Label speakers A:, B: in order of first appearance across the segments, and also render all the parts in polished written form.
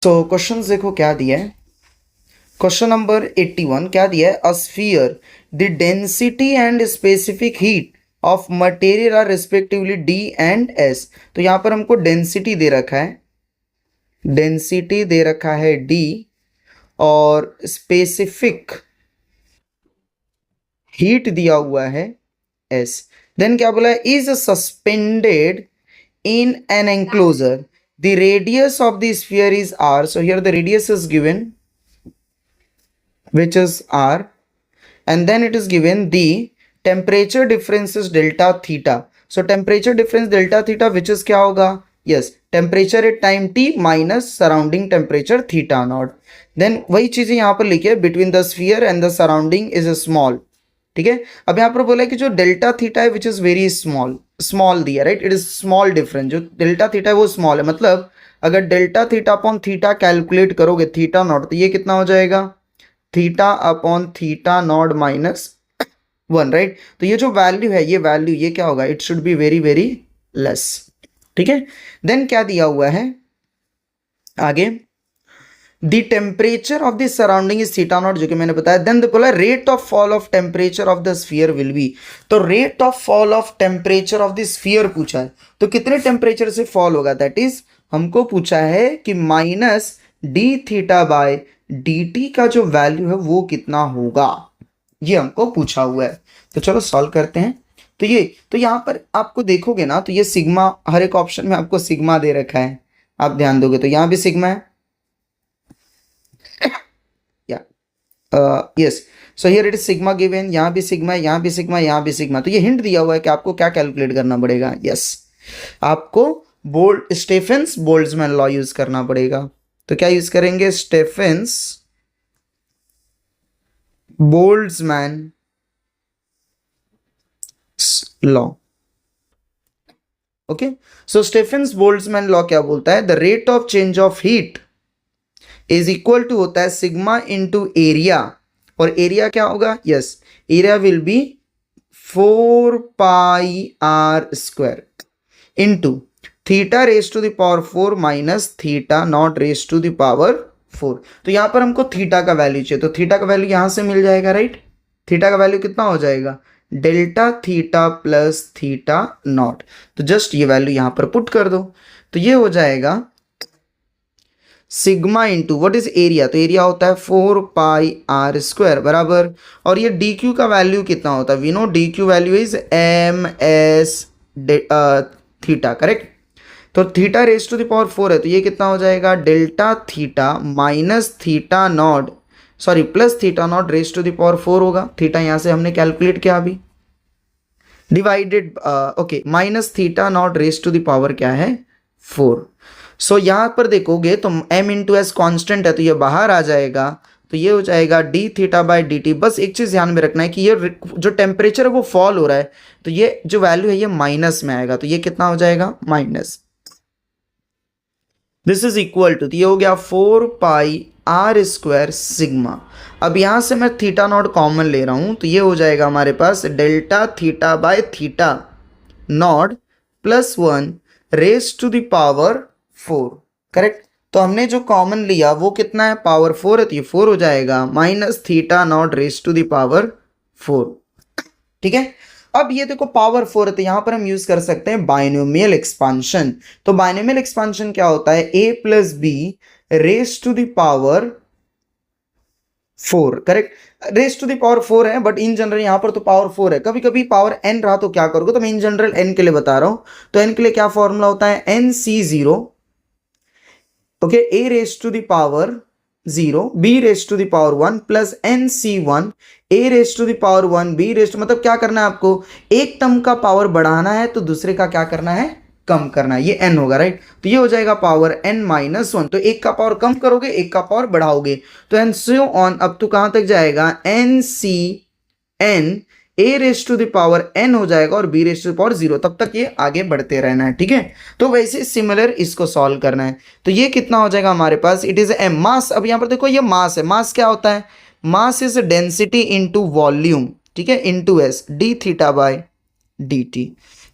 A: तो क्वेश्चन देखो क्या दिया है। क्वेश्चन नंबर 81 क्या दिया है, a sphere the density and specific heat of material are respectively D and S. तो यहाँ पर हमको डेंसिटी दे रखा है, डेंसिटी दे रखा है डी और स्पेसिफिक हीट दिया हुआ है एस। देन क्या बोला है, is suspended in an enclosure, the radius of the sphere is r. So here the radius is given, which is r, and then it is given the temperature difference is delta theta. So temperature difference delta theta, which is क्या होगा, yes, temperature at time t minus surrounding temperature theta naught. Then वही चीजें यहाँ पर लिखी है, between the sphere and the surrounding is small. ठीक है, अब यहाँ पर बोला है कि जो डेल्टा थीटा है which is very small, small दिया, right, it is small difference, जो डेल्टा थीटा है वो स्मॉल है। मतलब अगर delta theta upon theta calculate करोगे थीटा नॉट, तो ये कितना हो जाएगा, theta upon theta naught minus 1, right. तो ये जो वैल्यू है, ये वैल्यू ये क्या होगा, it should be very very less. ठीक है, देन क्या दिया हुआ है आगे, the temperature of the surrounding is theta naught, जो कि मैंने बताया। देन बोला rate of fall of temperature of the sphere will be. तो rate of fall of temperature of the sphere पूछा है, तो कितने टेम्परेचर से फॉल होगा, दैट इज हमको पूछा है कि minus d theta by d T का जो वैल्यू है वो कितना होगा, ये हमको पूछा हुआ है। तो चलो सॉल्व करते हैं। तो ये, तो यहाँ पर आपको देखोगे ना, तो ये सिग्मा, हर एक ऑप्शन में आपको सिग्मा दे रखा है, आप ध्यान दोगे तो यहाँ भी सिग्मा है, yes. So here it is sigma given, यहाँ भी सिग्मा है, यहाँ भी सिग्मा, यहाँ भी सिग्मा। तो ये हिंट दिया हुआ है कि आपको क्या कैलकुलेट करना पड़ेगा, यस, आपको स्टेफेंस बोल्ट्जमैन लॉ यूज करना पड़ेगा। तो क्या यूज करेंगे, Stefan's Boltzmann law. Okay, so Stefan's Boltzmann law क्या बोलता है, the rate of change of heat is equal to होता है सिग्मा इंटू एरिया, और एरिया क्या होगा, yes, area will be 4 pi are square into theta raise to the power 4 minus theta naught raise to the power 4। तो यहां पर हमको theta का वैल्यू चाहिए, तो थीटा का वैल्यू यहां से मिल जाएगा, राइट। थीटा का वैल्यू कितना हो जाएगा, delta theta plus theta naught. तो जस्ट ये वैल्यू यहां पर पुट कर दो, तो ये हो जाएगा sigma into what is area, तो एरिया होता है 4 पाई आर स्क्वायर बराबर, और ये डी क्यू का वैल्यू कितना होता है, we know D Q value is M S theta, correct. तो theta raise to the power 4 है, तो ये कितना हो जाएगा, delta theta minus theta naught, sorry plus theta naught raise to the power 4 होगा, थीटा यहाँ से हमने कैलकुलेट किया अभी, divided okay, minus theta naught raise to the power क्या है 4। सो यहाँ पर देखोगे तो m इंटू एस कॉन्स्टेंट है, तो ये बाहर आ जाएगा, तो ये हो जाएगा D theta by D T. बस एक चीज़ ध्यान में रखना है कि ये जो टेम्परेचर है वो फॉल हो रहा है, तो ये जो वैल्यू है ये माइनस में आएगा, तो ये कितना हो जाएगा, minus, this is equal to, तो ये हो गया 4 पाई आर स्क्वायर सिग्मा। अब यहाँ से मैं थीटा नॉट कॉमन ले रहा हूँ, तो ये हो जाएगा हमारे पास delta theta by theta naught plus 1 raise to the power 4, correct. तो हमने जो कॉमन लिया वो कितना है, पावर 4 है, तो ये 4 हो जाएगा minus theta naught raise to the power 4। ठीक है, अब ये देखो पावर 4 है, तो यहां पर हम यूज कर सकते हैं बाइनोमियल एक्सपांशन। तो बाइनोमियल एक्सपांशन क्या होता है, a plus b raise to the power 4, correct. Raise to the power 4 है, बट इन जनरल यहां पर तो पावर 4 है, कभी कभी पावर n रहा तो क्या करोगे, तो मैं इन जनरल n के लिए बता रहा हूं। तो n के लिए क्या फॉर्मूला होता है, NC0, okay, a raise to the power 0 b raise to the power 1 plus NC1 a raise to the power 1 b raise to, मतलब क्या करना है आपको, एक टर्म का पावर बढ़ाना है तो दूसरे का क्या करना है, कम करना है, ये n होगा, राइट। तो ये हो जाएगा पावर n माइनस 1, तो एक का पावर कम करोगे एक का पावर बढ़ाओगे, तो n so on up to कहां तक जाएगा, NCn a raise to the power n हो जाएगा और b raise to the power 0, तब तक ये आगे बढ़ते रहना है, ठीक है। तो वैसे सिमिलर इसको सॉल्व करना है, तो ये कितना हो जाएगा हमारे पास, इट इज m मास। अब यहाँ पर देखो ये मास है, मास क्या होता है, mass is density into volume, ठीक है, into s, d theta by dt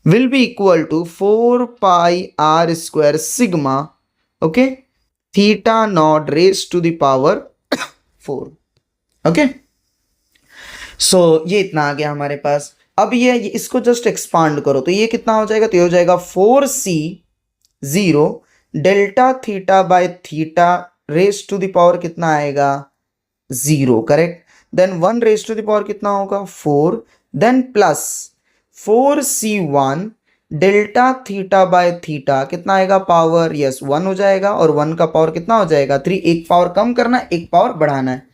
A: will be equal to 4 pi r square sigma, okay, theta naught raise to the power 4। Okay, so ये इतना आ गया हमारे पास। अब ये इसको जस्ट एक्सपांड करो तो ये कितना हो जाएगा, तो ये हो जाएगा 4c0 delta theta by theta raise to the power कितना आएगा, 0, correct. Then 1 raise to the power कितना होगा, 4, then plus 4c1 delta theta by theta कितना आएगा, पावर, यस 1 हो जाएगा, और 1 का पावर कितना हो जाएगा 3, एक पावर कम करना है, एक पावर बढ़ाना है।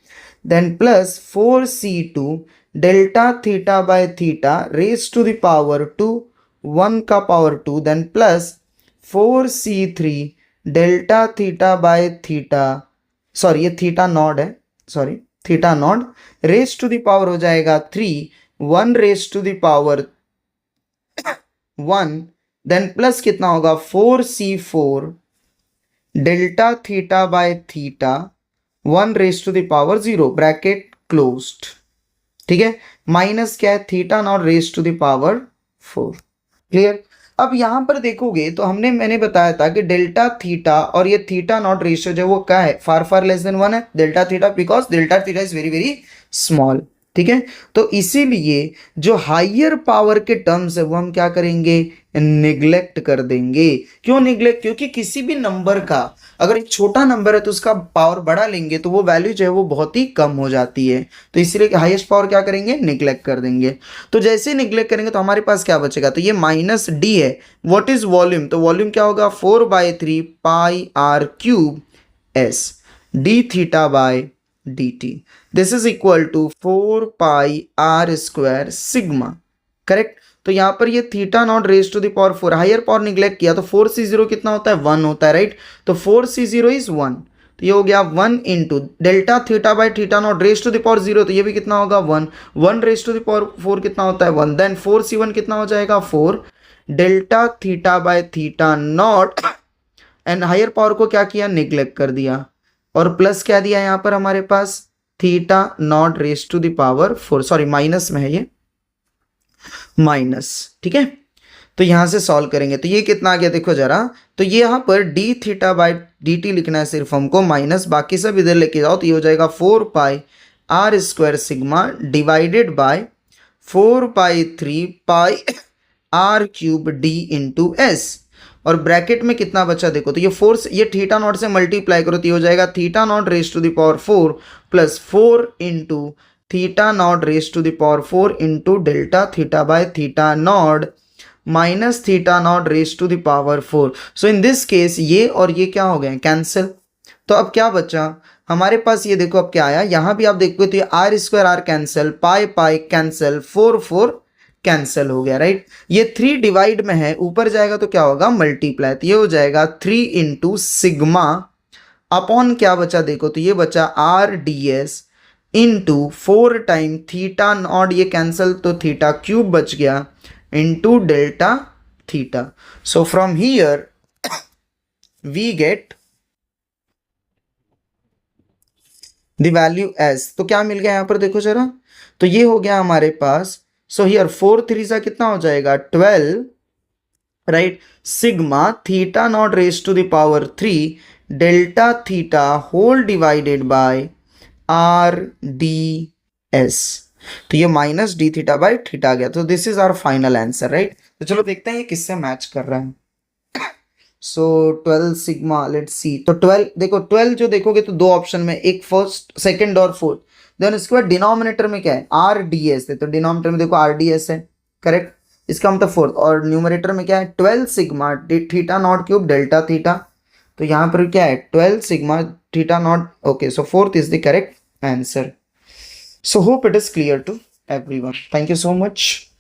A: Then plus 4c2 delta theta by theta raise to the power 2, 1 का power 2, then plus 4c3 delta theta by theta, sorry ये थीटा नॉट है, sorry theta naught raise to the power हो जाएगा 3, 1 raise to the power 1, then plus कितना होगा 4c4 delta theta by theta 1 raise to the power 0, bracket closed, ठीक है। Minus क्या है, theta naught raise to the power 4, clear. अब यहां पर देखोगे तो मैंने बताया था कि डेल्टा थीटा और ये थीटा नॉट रेशियो जो वो क्या है, फार फार लेस देन 1 है delta theta, because delta theta is very very small, ठीक है। तो इसीलिए जो हायर पावर के टर्म्स है वो हम क्या करेंगे, निग्लेक्ट कर देंगे। क्यों निग्लेक्ट, क्योंकि किसी भी नंबर का अगर एक छोटा नंबर है तो उसका पावर बढ़ा लेंगे तो वो वैल्यू जो है वो बहुत ही कम हो जाती है, तो इसीलिए हाईएस्ट पावर क्या करेंगे, निग्लेक्ट कर देंगे। तो जैसे ही निग्लेक्ट करेंगे तो हमारे पास क्या बचेगा, तो ये माइनस डी है, व्हाट इज वॉल्यूम, तो वॉल्यूम क्या होगा 4/3 pi r cube s d theta by d t, this is equal to 4 pi are square sigma, correct. तो यहाँ पर ये theta naught raise to the power 4, higher power neglect किया तो 4c0 कितना होता है, 1 होता है, राइट। तो 4c0 इज 1, तो ये हो गया 1 into delta theta by theta naught raise to the power 0, तो ये भी कितना होगा 1, 1 रेज टू द पावर 4 कितना होता है 1, देन 4c1 कितना हो जाएगा 4 delta theta by theta naught, and higher power को क्या किया, निग्लेक्ट कर दिया, और प्लस क्या दिया यहाँ पर हमारे पास, theta naught raise to the power 4, sorry minus में है ये, माइनस, ठीक है। तो यहां से सॉल्व करेंगे तो ये कितना आ गया, देखो जरा, तो ये यहां पर D theta by d T लिखना है सिर्फ हमको, माइनस बाकी सब इधर लेके जाओ, तो ये हो जाएगा 4 pi are square sigma divided by 4/3 pi r cube d into s, और ब्रैकेट में कितना बचा देखो, तो ये 4 ये थीटा नॉट से मल्टीप्लाई करो तो ये हो जाएगा theta naught raise to the power 4 plus 4 into theta naught raise to the power 4 into delta theta by theta naught minus theta naught raise to the power 4। So in this case ये और ये क्या हो गए, cancel. तो अब क्या बचा हमारे पास, ये देखो अब क्या आया, यहाँ भी आप देखोगे तो ये R square R cancel, pi pi cancel, 4 4 cancel हो गया, राइट। ये 3 डिवाइड में है, ऊपर जाएगा तो क्या होगा, मल्टीप्लाई, तो ये हो जाएगा 3 इंटू सिग्मा अपॉन क्या बचा देखो, तो ये बचा R D S into 4 time theta naught, ये कैंसिल तो थीटा क्यूब बच गया, into delta theta. So from here we get the values, तो क्या मिल गया यहाँ पर देखो जरा, तो ये हो गया हमारे पास, सो हियर 4 3 सा कितना हो जाएगा 12, right, sigma theta naught raise to the power 3 delta theta whole divided by r D s, तो ये minus d theta by theta आ गया, तो this is our final answer, right. तो चलो देखते हैं ये किससे मैच कर रहा है। सो 12 सिग्मा, लेट्स सी, तो 12 देखो, 12 जो देखोगे तो दो ऑप्शन में, एक फर्स्ट सेकंड और फोर्थ, देन उसके बाद डिनोमिनेटर में क्या है, आर डी एस है, तो डिनोमिनेटर में देखो आर डी एस है, करेक्ट, इसका मतलब फोर्थ, और न्यूमरेटर में क्या है 12 sigma theta not cube delta theta, तो यहाँ पर क्या है 12 sigma theta not, okay, so fourth is the correct answer. So hope it is clear to everyone. Thank you so much.